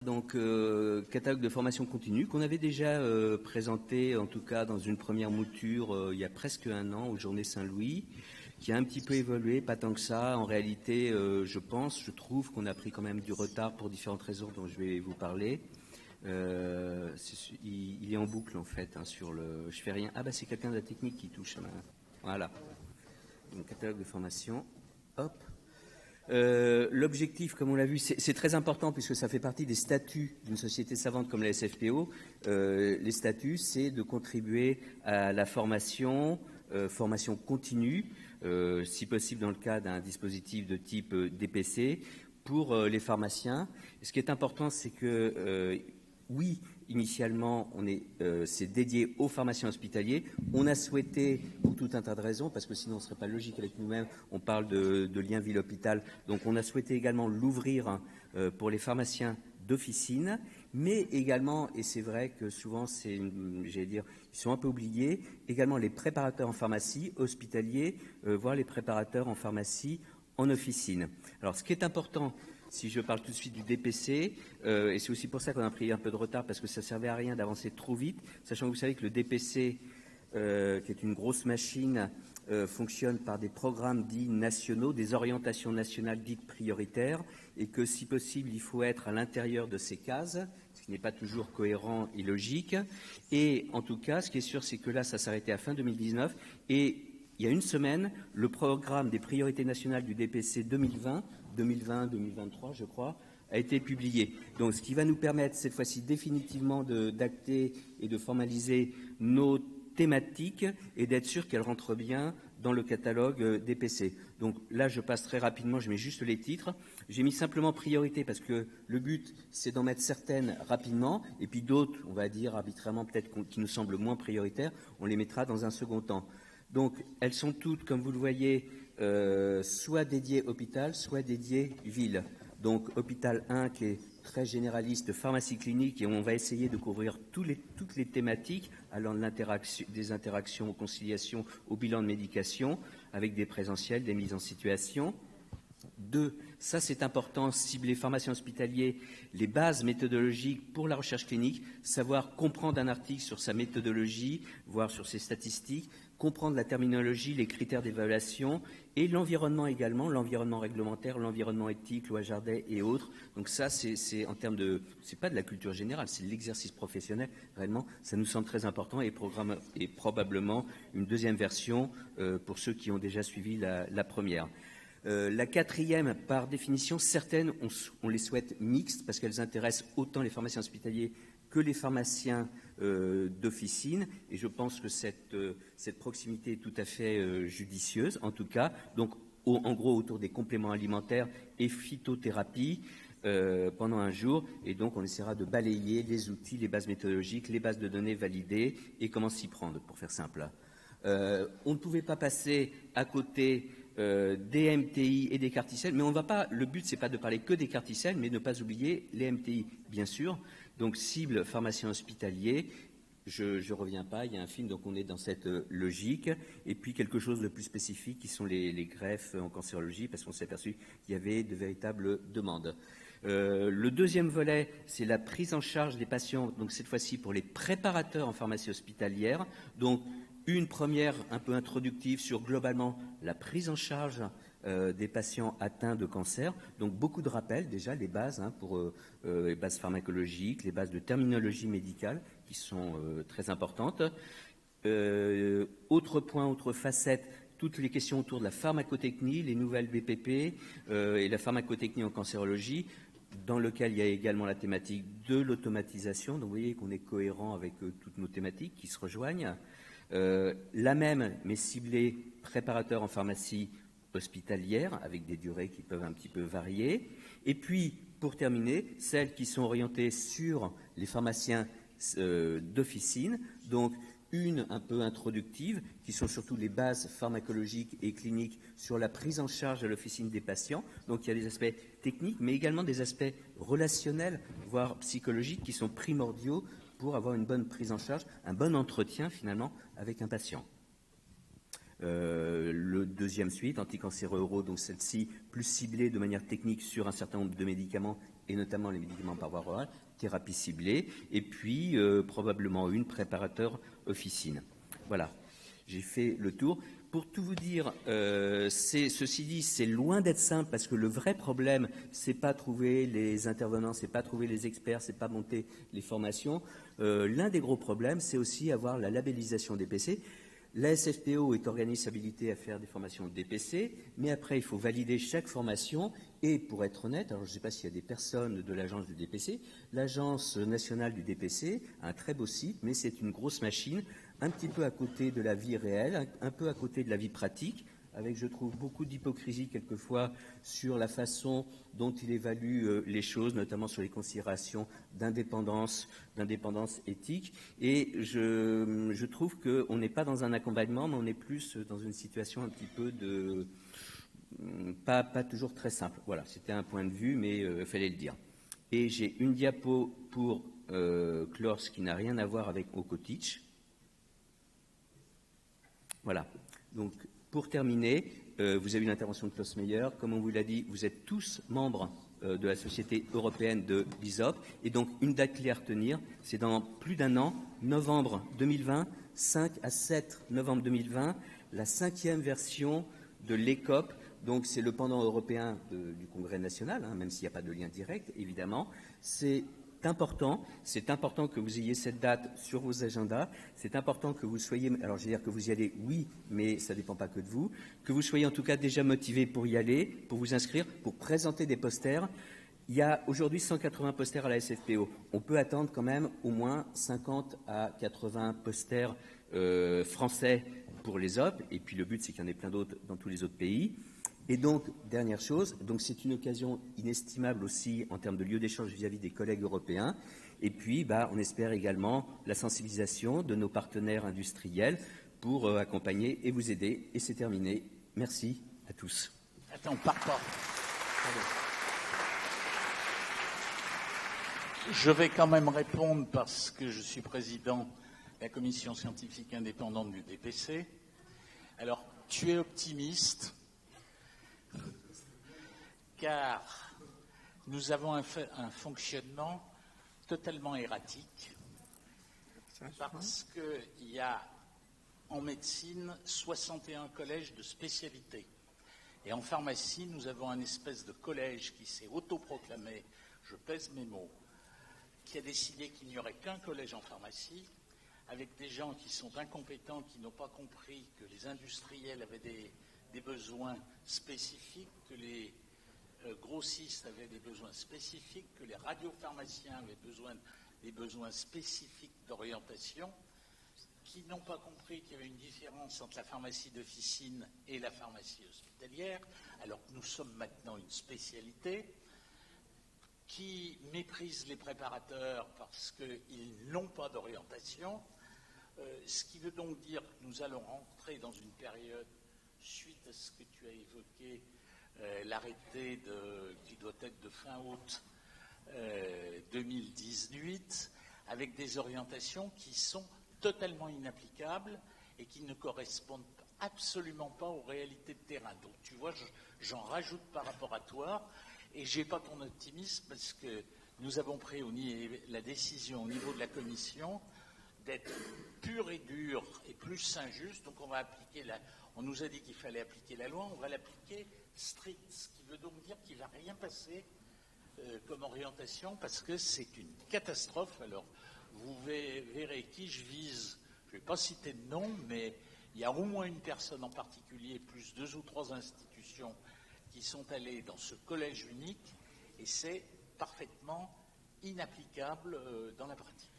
donc catalogue de formation continue qu'on avait déjà présenté, en tout cas dans une première mouture il y a presque un an aux Journées Saint-Louis, qui a un petit peu évolué, pas tant que ça. En réalité, je trouve qu'on a pris quand même du retard pour différentes raisons dont je vais vous parler. Il est en boucle en fait sur le. Je fais rien. Ah bah c'est quelqu'un de la technique qui touche. Voilà. Donc catalogue de formation. Hop. L'objectif, comme on l'a vu, c'est très important puisque ça fait partie des statuts d'une société savante comme la SFPO. Les statuts, c'est de contribuer à la formation continue, si possible dans le cas d'un dispositif de type DPC, pour les pharmaciens. Et ce qui est important, c'est que, oui, initialement, c'est dédié aux pharmaciens hospitaliers. On a souhaité, pour tout un tas de raisons, parce que sinon on ne serait pas logique avec nous-mêmes, on parle de lien ville-hôpital, donc on a souhaité également l'ouvrir pour les pharmaciens d'officine, mais également, et c'est vrai que souvent, ils sont un peu oubliés, également les préparateurs en pharmacie hospitaliers, voire les préparateurs en pharmacie en officine. Alors, ce qui est important, si je parle tout de suite du DPC, et c'est aussi pour ça qu'on a pris un peu de retard, parce que ça ne servait à rien d'avancer trop vite, sachant que vous savez que le DPC, qui est une grosse machine, fonctionne par des programmes dits nationaux, des orientations nationales dites prioritaires, et que si possible, il faut être à l'intérieur de ces cases, ce qui n'est pas toujours cohérent et logique. Et en tout cas, ce qui est sûr, c'est que là, ça s'arrêtait à fin 2019, et il y a une semaine, le programme des priorités nationales du DPC 2020-2023, je crois, a été publié. Donc, ce qui va nous permettre, cette fois-ci, définitivement d'acter et de formaliser nos thématiques et d'être sûr qu'elles rentrent bien dans le catalogue DPC. Donc là, je passe très rapidement, je mets juste les titres. J'ai mis simplement priorité parce que le but, c'est d'en mettre certaines rapidement, et puis d'autres, on va dire arbitrairement peut-être qui nous semblent moins prioritaires, on les mettra dans un second temps. Donc, elles sont toutes, comme vous le voyez, soit dédiées hôpital, soit dédiées ville. Donc, hôpital 1 qui est très généraliste, pharmacie clinique, et on va essayer de couvrir toutes les thématiques, allant des interactions aux conciliations, au bilan de médication, avec des présentiels, des mises en situation. 2, ça c'est important, cibler pharmaciens hospitaliers, les bases méthodologiques pour la recherche clinique, savoir comprendre un article sur sa méthodologie, voire sur ses statistiques, comprendre la terminologie, les critères d'évaluation et l'environnement également, l'environnement réglementaire, l'environnement éthique, loi Jardin et autres. Donc ça, c'est en termes de, c'est pas de la culture générale, c'est de l'exercice professionnel. Réellement, ça nous semble très important et probablement une deuxième version pour ceux qui ont déjà suivi la première. La quatrième, par définition, certaines, on les souhaite mixtes parce qu'elles intéressent autant les pharmaciens hospitaliers que les pharmaciens d'officine. Et je pense que cette proximité est tout à fait judicieuse, en tout cas. Donc, en gros, autour des compléments alimentaires et phytothérapie pendant un jour. Et donc, on essaiera de balayer les outils, les bases méthodologiques, les bases de données validées et comment s'y prendre, pour faire simple. On ne pouvait pas passer à côté des MTI et des carticelles, mais on ne va pas. Le but, c'est pas de parler que des carticelles, mais de ne pas oublier les MTI, bien sûr. Donc, cible pharmacien hospitalier. Je reviens pas. Il y a un film, donc on est dans cette logique. Et puis quelque chose de plus spécifique, qui sont les greffes en cancérologie, parce qu'on s'est aperçu qu'il y avait de véritables demandes. Le deuxième volet, c'est la prise en charge des patients. Donc cette fois-ci pour les préparateurs en pharmacie hospitalière. Donc une première un peu introductive sur globalement la prise en charge des patients atteints de cancer. Donc beaucoup de rappels déjà, les bases pour les bases pharmacologiques, les bases de terminologie médicale qui sont très importantes. Autre point, autre facette, toutes les questions autour de la pharmacotechnie, les nouvelles BPP et la pharmacotechnie en cancérologie, dans lequel il y a également la thématique de l'automatisation. Donc vous voyez qu'on est cohérent avec toutes nos thématiques qui se rejoignent. La même, mais ciblée, préparateur en pharmacie hospitalière, avec des durées qui peuvent un petit peu varier. Et puis, pour terminer, celles qui sont orientées sur les pharmaciens d'officine, donc une un peu introductive, qui sont surtout les bases pharmacologiques et cliniques sur la prise en charge à l'officine des patients. Donc il y a des aspects techniques, mais également des aspects relationnels, voire psychologiques, qui sont primordiaux pour avoir une bonne prise en charge, un bon entretien finalement avec un patient. Le deuxième suite, anticancéreux, donc celle-ci plus ciblée de manière technique sur un certain nombre de médicaments, et notamment les médicaments par voie orale, thérapie ciblée, et puis probablement une préparateur officine. Voilà, j'ai fait le tour. Pour tout vous dire, ceci dit, c'est loin d'être simple parce que le vrai problème, c'est pas trouver les intervenants, c'est pas trouver les experts, c'est pas monter les formations. L'un des gros problèmes, c'est aussi avoir la labellisation DPC. La SFPO est organisme habilité à faire des formations DPC, mais après, il faut valider chaque formation. Et pour être honnête, alors je ne sais pas s'il y a des personnes de l'agence du DPC, l'agence nationale du DPC a un très beau site, mais c'est une grosse machine, un petit peu à côté de la vie réelle, un peu à côté de la vie pratique, avec, je trouve, beaucoup d'hypocrisie quelquefois sur la façon dont il évalue les choses, notamment sur les considérations d'indépendance éthique. Et je trouve qu'on n'est pas dans un accompagnement, mais on est plus dans une situation un petit peu de... pas toujours très simple. Voilà, c'était un point de vue, mais il fallait le dire. Et j'ai une diapo pour clore ce qui n'a rien à voir avec Okotic. Voilà. Donc, pour terminer, vous avez eu l'intervention de Klaus Meyer. Comme on vous l'a dit, vous êtes tous membres de la Société européenne de l'ISOP. Et donc, une date clé à retenir, c'est dans plus d'un an, novembre 2020, 5 à 7 novembre 2020, la 5e version de l'ECOP. Donc, c'est le pendant européen du Congrès national, hein, même s'il n'y a pas de lien direct, évidemment. C'est important que vous ayez cette date sur vos agendas. C'est important que vous soyez, alors je vais dire que vous y allez, oui, mais ça ne dépend pas que de vous, que vous soyez en tout cas déjà motivé pour y aller, pour vous inscrire, pour présenter des posters. Il y a aujourd'hui 180 posters à la SFPO. On peut attendre quand même au moins 50 à 80 posters français pour les OP, et puis le but c'est qu'il y en ait plein d'autres dans tous les autres pays. Et donc, dernière chose, donc c'est une occasion inestimable aussi en termes de lieu d'échange vis-à-vis des collègues européens. Et puis, on espère également la sensibilisation de nos partenaires industriels pour accompagner et vous aider. Et c'est terminé. Merci à tous. Attends, pars pas. Je vais quand même répondre parce que je suis président de la commission scientifique indépendante du DPC. Alors, tu es optimiste car nous avons un fonctionnement totalement erratique parce qu'il y a en médecine 61 collèges de spécialité. Et en pharmacie, nous avons un espèce de collège qui s'est autoproclamé, je pèse mes mots, qui a décidé qu'il n'y aurait qu'un collège en pharmacie, avec des gens qui sont incompétents, qui n'ont pas compris que les industriels avaient des besoins spécifiques, que les grossistes avaient des besoins spécifiques, que les radiopharmaciens avaient des besoins spécifiques d'orientation, qui n'ont pas compris qu'il y avait une différence entre la pharmacie d'officine et la pharmacie hospitalière, alors que nous sommes maintenant une spécialité, qui méprisent les préparateurs parce qu'ils n'ont pas d'orientation, ce qui veut donc dire que nous allons rentrer dans une période, suite à ce que tu as évoqué, l'arrêté qui doit être de fin août 2018, avec des orientations qui sont totalement inapplicables et qui ne correspondent absolument pas aux réalités de terrain. Donc tu vois, j'en rajoute par rapport à toi, et je n'ai pas ton optimisme parce que nous avons pris la décision au niveau de la commission d'être pur et dur et plus injuste. Donc on va appliquer on nous a dit qu'il fallait appliquer la loi, on va l'appliquer strict, ce qui veut donc dire qu'il ne va rien passer comme orientation parce que c'est une catastrophe. Alors vous verrez qui je vise, je ne vais pas citer de nom, mais il y a au moins une personne en particulier, plus 2 ou 3 institutions qui sont allées dans ce collège unique, et c'est parfaitement inapplicable dans la pratique.